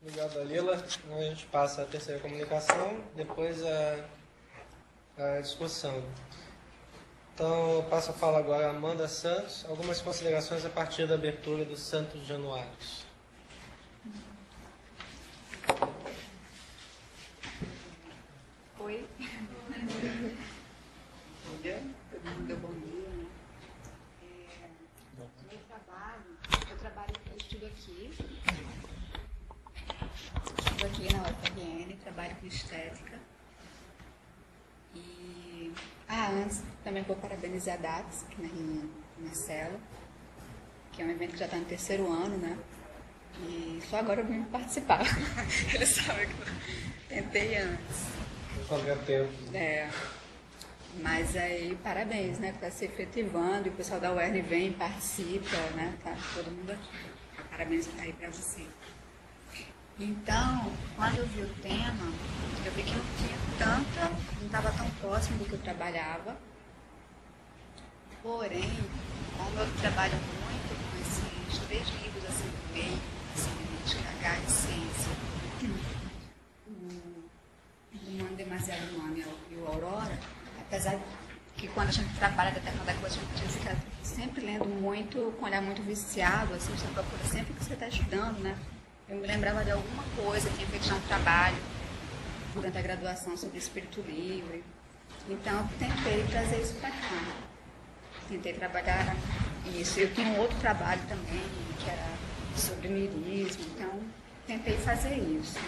Obrigado, Dalila. A gente passa a terceira comunicação, depois a discussão. Então, eu passo a fala agora a Amanda Santos. Algumas considerações a partir da abertura dos Santos Januários. Oi. Todo mundo deu bom dia, né? Meu trabalho, eu estudo aqui. Estudo aqui na UFRN, trabalho com estética. E antes também vou parabenizar a DATS, que é minha Marcelo, que é um evento que já está no terceiro ano, né? E só agora eu vim participar. Ele sabe que eu tentei antes. Qualquer tempo. Mas aí, parabéns, né? Está se efetivando e o pessoal da UERN vem e participa, né? Tá todo mundo aqui. Parabéns aí para você. Então, quando eu vi o tema, eu vi que não tinha não estava tão próximo do que eu trabalhava. Porém, como eu trabalho muito com esses 3 livros assim do meio, assim, H e Ciência, o Humano Demasiado Humano e o Aurora, apesar que quando a gente trabalha determinada coisa, a gente fica sempre lendo muito, com um olhar muito viciado, assim, você procura sempre que você está estudando, né? Eu me lembrava de alguma coisa, tinha feito já um trabalho durante a graduação sobre espírito livre. Então, eu tentei trazer isso para cá. Tentei trabalhar isso. Eu tinha um outro trabalho também, que era sobre mirismo, então tentei fazer isso.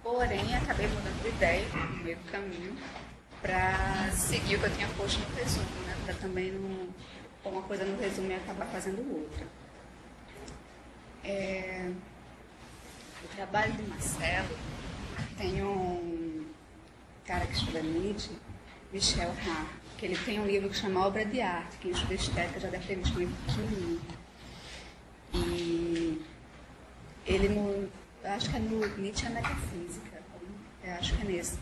Porém, acabei mudando de ideia no meio do caminho para seguir o que eu tinha posto no resumo, né? Para também não pôr uma coisa no resumo e acabar fazendo outra. O trabalho de Marcelo, tem um cara que estuda Nietzsche, Michel Hart, que ele tem um livro que chama Obra de Arte, quem estuda estética já deve ter visto um livro pequenininho. E ele, eu acho que é no Nietzsche é Metafísica, eu acho que é nesse.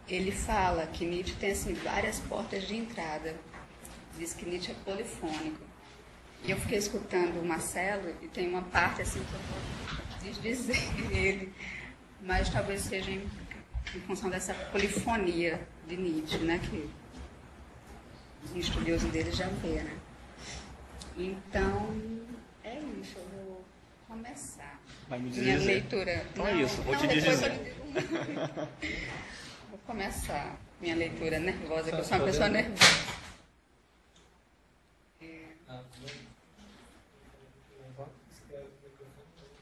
Ele fala que Nietzsche tem assim, várias portas de entrada, diz que Nietzsche é polifônico. E eu fiquei escutando o Marcelo e tem uma parte assim que eu vou desdizer ele, mas talvez seja em função dessa polifonia de Nietzsche, né, que o estudioso dele já vê, né? Então, é isso, eu vou começar. Vai me dizer. Minha leitura. Então é isso, vou te dizer. Vou começar minha leitura nervosa, que eu sou uma pessoa nervosa.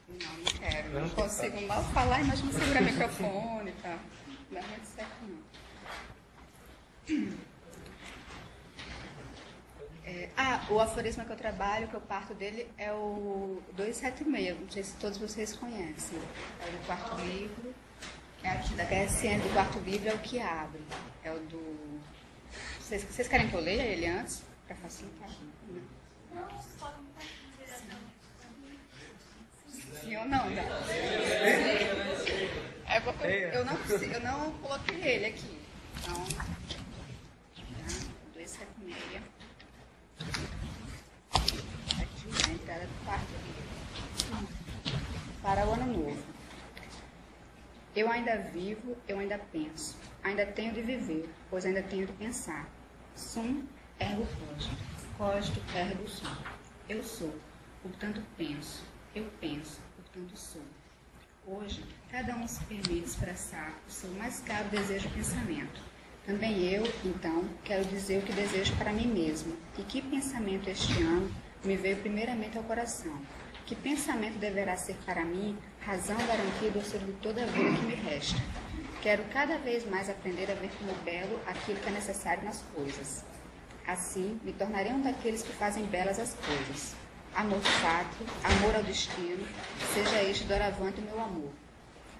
Não quero, não consigo mal falar, imagina segurar microfone e tal. Não dá muito certo, não. O aforisma que eu trabalho, que eu parto dele, é o 276, não sei se todos vocês conhecem. É o do quarto livro, é aqui da HSN do quarto livro, é o que abre. É o do... Vocês querem que eu leia ele antes? Para facilitar? Não, só não tá sim ou não, dá? É porque eu não coloquei ele aqui. Então, 276. Aqui, a entrada do quarto livro. Para o ano novo. Eu ainda vivo, eu ainda penso. Ainda tenho de viver, pois ainda tenho de pensar. Sum ergo cogito ergo sum. Eu sou, portanto penso. Eu penso, portanto sou. Hoje, cada um se permite expressar o seu mais caro desejo e pensamento. Também eu, então, quero dizer o que desejo para mim mesmo. E que pensamento este ano me veio primeiramente ao coração? Que pensamento deverá ser para mim razão garantida sobre toda a vida que me resta? Quero cada vez mais aprender a ver como belo aquilo que é necessário nas coisas. Assim, me tornarei um daqueles que fazem belas as coisas. Amor sacro, amor ao destino, seja este doravante o meu amor.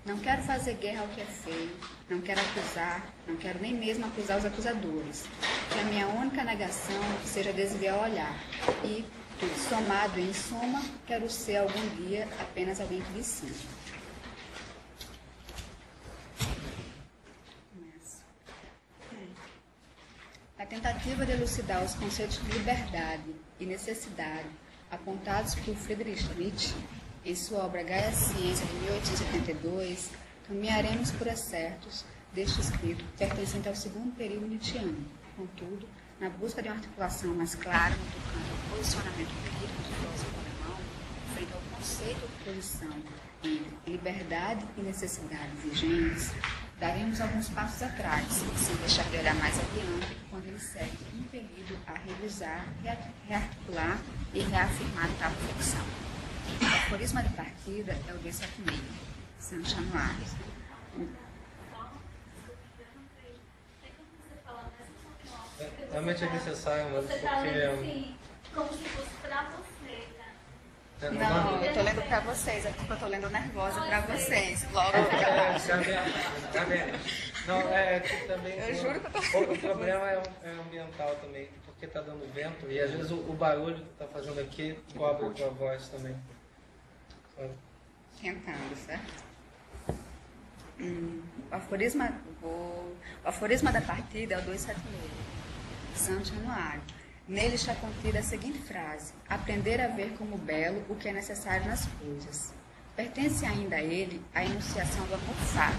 Não quero fazer guerra ao que é feio, não quero acusar, não quero nem mesmo acusar os acusadores. Que a minha única negação seja desviar o olhar. E, tudo somado em soma, quero ser algum dia apenas alguém que vicia. A tentativa de elucidar os conceitos de liberdade e necessidade apontados por Friedrich Nietzsche, Em sua obra Gaia Ciência, de 1882, caminharemos por acertos deste escrito, pertencente ao segundo período nietzschiano. Contudo, na busca de uma articulação mais clara no tocante ao posicionamento político do filósofo alemão, frente ao conceito de posição entre liberdade e necessidade vigentes, daremos alguns passos atrás, sem deixar de olhar mais adiante, quando ele segue impelido a revisar, rearticular e reafirmar tal reflexão. O aforisma de partida é o 276, Saint-Chanoine. Realmente é necessário, mas porque... Assim, como se fosse pra você, tá? Não, eu tô lendo pra vocês, é porque eu tô lendo nervosa pra vocês. Logo fica baixo. Tá vendo? Não, que também... Eu juro que eu tô... O problema é ambiental também, porque tá dando vento e às vezes o barulho que tá fazendo aqui cobre com a voz também. Tentando, certo? O aforisma da partida é o 276, Saint-Chanoine. Nele está contida a seguinte frase: aprender a ver como belo o que é necessário nas coisas. Pertence ainda a ele a enunciação do amor fato,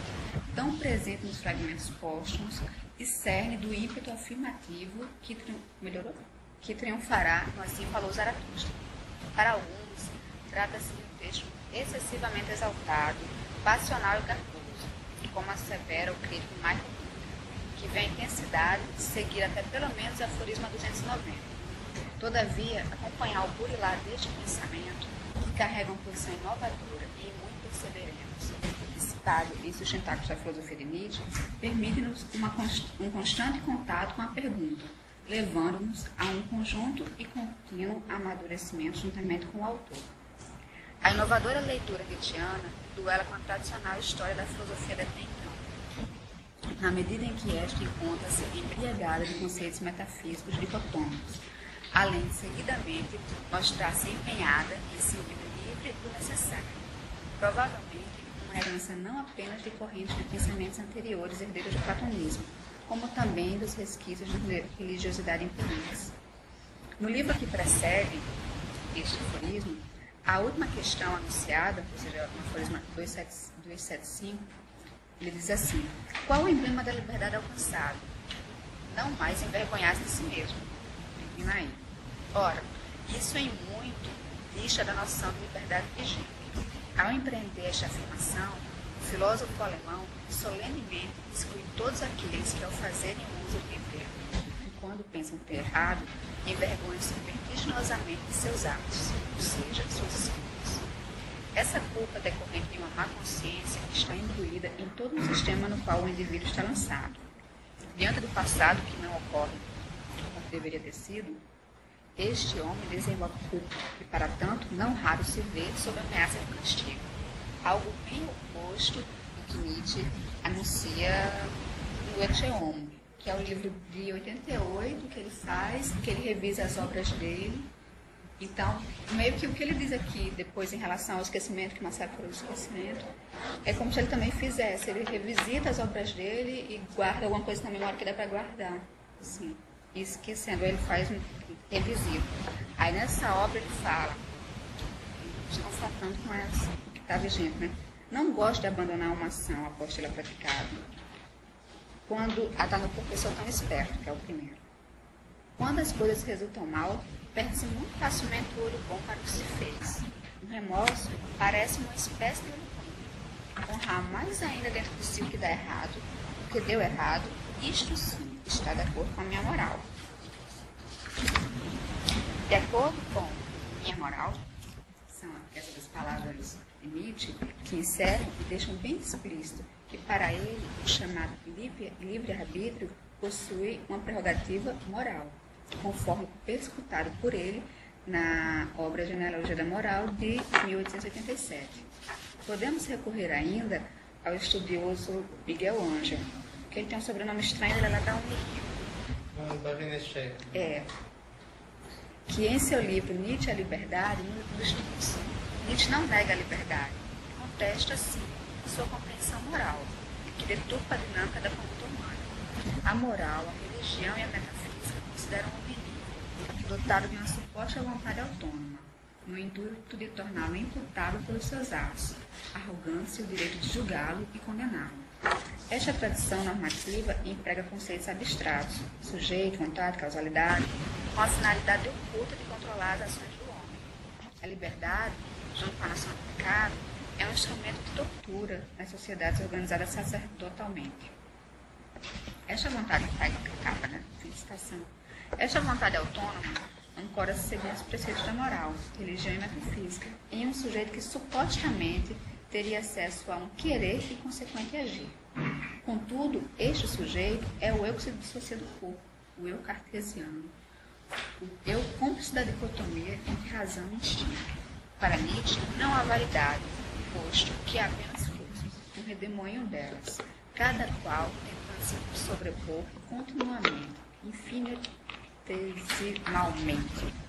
tão presente nos fragmentos póstumos e cerne do ímpeto afirmativo que triunfará no Assim Falou Zaratustra. Para alguns, trata-se de um texto excessivamente exaltado, passional e garboso, como assevera o crítico Michael Moore, que vê a intensidade de seguir até pelo menos o aforisma 290. Todavia, acompanhar o burilar deste pensamento, que carrega uma posição inovadora e muito perseverante, citado em Sustentáculos da Filosofia de Nietzsche, permite-nos um constante contato com a pergunta, levando-nos a um conjunto e contínuo amadurecimento juntamente com o autor. A inovadora leitura nietzschiana duela com a tradicional história da filosofia de até então, na medida em que esta encontra-se embriagada de conceitos metafísicos dicotômicos, além de seguidamente mostrar-se empenhada em sentido livre do necessário. Provavelmente, uma herança não apenas de correntes de pensamentos anteriores herdeiros do platonismo, como também dos resquícios de religiosidade imperiais. No livro que precede este aforismo, a última questão anunciada, ou seja, o aforisma 275, ele diz assim: qual o emblema da liberdade alcançada? Não mais envergonhar-se de si mesmo. Termina aí. Ora, isso em muito dista da noção de liberdade vigente. Ao empreender esta afirmação, o filósofo alemão solenemente exclui todos aqueles que, ao fazerem uso livre e quando pensam ter errado, envergonham-se vertiginosamente de seus atos, ou seja, suas escolhas. Essa culpa decorrente de uma má consciência está imbuída em todo o sistema no qual o indivíduo está lançado. Diante do passado que não ocorre como deveria ter sido, este homem desenvolve culpa e, para tanto, não raro se vê sob ameaça de castigo. Algo bem oposto do que Nietzsche anuncia no Ecce Homo, que é o livro de 88 que ele faz, que ele revisa as obras dele. Então, meio que o que ele diz aqui, depois em relação ao esquecimento, que Marcelo falou do esquecimento, é como se ele também fizesse, ele revisita as obras dele e guarda alguma coisa na memória que dá para guardar, assim, esquecendo, ele faz um revisito. Aí nessa obra ele fala, confrontando com essa, o que está vigente, né? Não gosto de abandonar uma ação após tê-la praticado, quando está no professor tão esperto, que é o primeiro. Quando as coisas resultam mal, perde-se muito facilmente o olho bom para o que se fez. O remorso parece uma espécie de orgulho. Honrar mais ainda dentro de si o que dá errado, o que deu errado, isto sim está de acordo com a minha moral. De acordo com minha moral, são essas palavras de Nietzsche que encerram e deixam bem explícito que para ele o chamado livre-arbítrio possui uma prerrogativa moral, conforme perscrutado por ele na obra Genealogia da Moral de 1887. Podemos recorrer ainda ao estudioso Miguel Ângelo, que ele tem um sobrenome estranho, ele é lá da Unicamp. Que em seu livro Nietzsche e a Liberdade, Nietzsche não nega a liberdade, contesta, sim, sua compreensão moral, que deturpa a dinâmica da conduta humana. A moral, a religião e a metafísica consideram o homem livre, dotado de uma suposta vontade autônoma. no intuito de torná-lo imputável pelos seus atos, arrogância e o direito de julgá-lo e condená-lo. Esta tradição normativa emprega conceitos abstratos, sujeito, vontade, causalidade, com a finalidade oculta de controlar as ações do homem. A liberdade, junto com a noção do pecado, é um instrumento de tortura nas sociedades organizadas sacerdotalmente. Esta vontade Esta vontade autônoma ancora-se segundo os preceitos da moral, religião e metafísica, em um sujeito que supostamente teria acesso a um querer e consequente agir. Contudo, este sujeito é o eu que se dissocia do corpo, o eu cartesiano, o eu cúmplice da dicotomia entre razão e instinto. Para Nietzsche, não há validade, posto que há apenas forças, um redemoinho delas, cada qual tentando se sobrepor continuamente, infinitesimalmente.